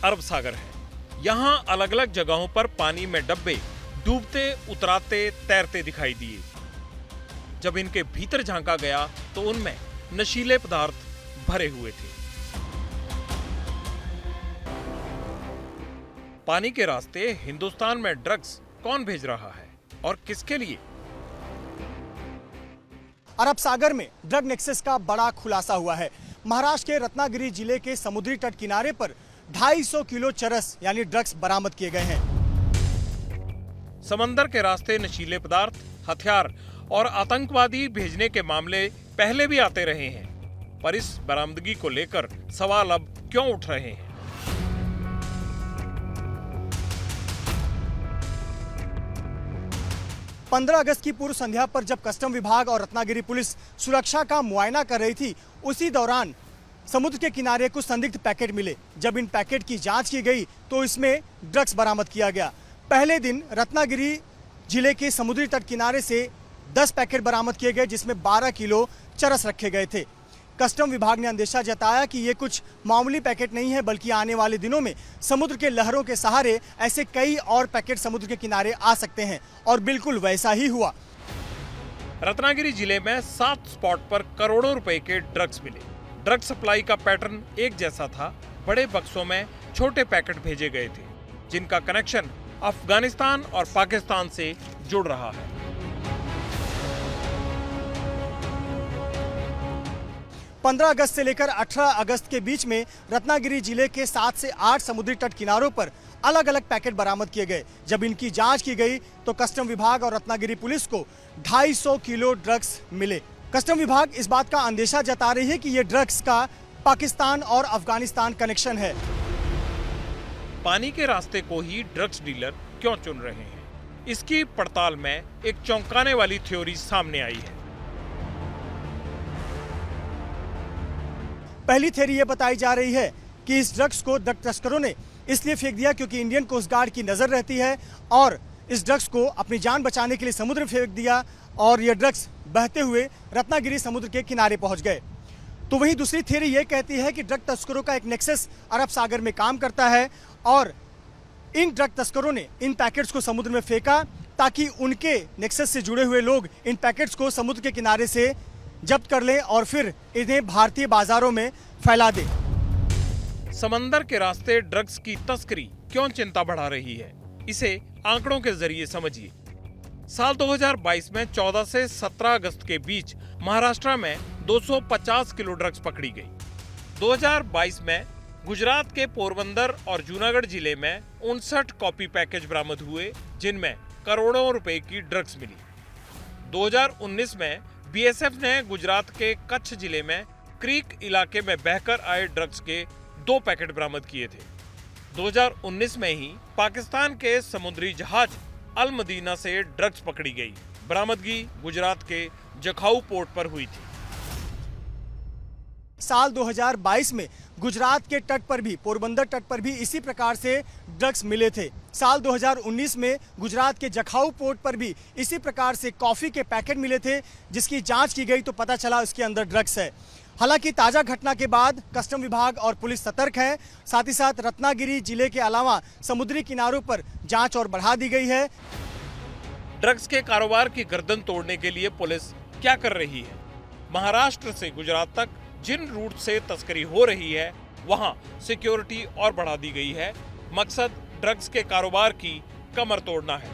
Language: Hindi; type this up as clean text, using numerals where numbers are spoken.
अरब सागर है। यहाँ अलग अलग जगहों पर पानी में डब्बे डूबते, उतराते, तैरते दिखाई दिए। जब इनके भीतर झांका गया तो उनमें नशीले पदार्थ भरे हुए थे। पानी के रास्ते हिंदुस्तान में ड्रग्स कौन भेज रहा है और किसके लिए? अरब सागर में ड्रग नेक्सस का बड़ा खुलासा हुआ है। महाराष्ट्र के रत्नागिरी जिले के समुद्री तट किनारे पर 250 किलो चरस यानी ड्रग्स बरामद किए गए हैं। समंदर के रास्ते नशीले पदार्थ, हथियार और आतंकवादी भेजने के मामले पहले भी आते रहे हैं, पर इस बरामदगी को लेकर सवाल अब क्यों उठ रहे हैं? पंद्रह अगस्त की पूर्व संध्या पर जब कस्टम विभाग और रत्नागिरी पुलिस सुरक्षा का मुआयना कर रही थी, उसी दौरान समुद्र के किनारे कुछ संदिग्ध पैकेट मिले। जब इन पैकेट की जांच की गई तो इसमें ड्रग्स बरामद किया गया। पहले दिन रत्नागिरी जिले के समुद्री तट किनारे से 10 पैकेट बरामद किए गए, जिसमें 12 किलो चरस रखे गए थे। कस्टम विभाग ने अंदेशा जताया कि ये कुछ मामूली पैकेट नहीं है, बल्कि आने वाले दिनों में समुद्र के लहरों के सहारे ऐसे कई और पैकेट समुद्र के किनारे आ सकते हैं, और बिल्कुल वैसा ही हुआ। रत्नागिरी जिले में 7 स्पॉट पर करोड़ों रुपए के ड्रग्स मिले। ड्रग सप्लाई का पैटर्न एक जैसा था। बड़े बक्सों में छोटे पैकेट भेजे गए थे, जिनका कनेक्शन अफगानिस्तान और पाकिस्तान से जुड़ रहा है। पंद्रह अगस्त से लेकर 18 अगस्त के बीच में रत्नागिरी जिले के 7 से 8 समुद्री तट किनारों पर अलग अलग पैकेट बरामद किए गए। जब इनकी जांच की गई तो कस्टम विभाग और रत्नागिरी पुलिस को 250 किलो ड्रग्स मिले। कस्टम विभाग इस बात का अंदेशा जता रही है कि ये ड्रग्स का पाकिस्तान और अफगानिस्तान कनेक्शन है। पानी के रास्ते को ही ड्रग्स डीलर क्यों चुन रहे हैं? इसकी पड़ताल में एक चौंकाने वाली थ्योरी सामने आई है। पहली थ्योरी ये बताई जा रही है कि इस ड्रग्स को ड्रग तस्करों ने इसलिए फेंक दिया क्योंकि इंडियन कोस्ट गार्ड की नजर रहती है, और इस ड्रग्स को अपनी जान बचाने के लिए समुद्र में फेंक दिया, और ये ड्रग्स बहते हुए रत्नागिरी समुद्र के किनारे पहुंच गए। तो वहीं दूसरी थ्योरी ये कहती है कि ड्रग तस्करों का एक नेक्सस अरब सागर में काम करता है, और इन ड्रग तस्करों ने इन पैकेट्स को समुद्र में फेंका ताकि उनके नेक्सस से जुड़े हुए लोग इन पैकेट्स को समुद्र के किनारे से जब्त कर लें और फिर इन्हें भारतीय बाजारों में फैला दें। समंदर के रास्ते ड्रग्स की तस्करी क्यों चिंता बढ़ा रही है, इसे आंकड़ों के जरिए समझिए। साल 2022 में 14 से 17 अगस्त के बीच महाराष्ट्र में 250 किलो ड्रग्स पकड़ी गई। 2022 में गुजरात के पोरबंदर और जूनागढ़ जिले में 59 कॉपी पैकेज बरामद हुए, जिनमें करोड़ों रुपए की ड्रग्स मिली। 2019 में बीएसएफ ने गुजरात के कच्छ जिले में क्रीक इलाके में बहकर आए ड्रग्स के 2 पैकेट बरामद किए थे। 2019 में ही पाकिस्तान के समुद्री जहाज अल मदीना से ड्रग्स पकड़ी गई। बरामदगी गुजरात के जखाऊ पोर्ट पर हुई थी। साल 2022 में गुजरात के तट पर भी, पोरबंदर तट पर भी इसी प्रकार से ड्रग्स मिले थे। साल 2019 में गुजरात के जखाऊ पोर्ट पर भी इसी प्रकार से कॉफी के पैकेट मिले थे, जिसकी जांच की गई तो पता चला उसके अंदर ड्रग्स है। हालांकि ताजा घटना के बाद कस्टम विभाग और पुलिस सतर्क है। साथ ही साथ रत्नागिरी जिले के अलावा समुद्री किनारों पर जांच और बढ़ा दी गई है। ड्रग्स के कारोबार की गर्दन तोड़ने के लिए पुलिस क्या कर रही है? महाराष्ट्र से गुजरात तक जिन रूट से तस्करी हो रही है, वहां सिक्योरिटी और बढ़ा दी गई है। मकसद ड्रग्स के कारोबार की कमर तोड़ना है।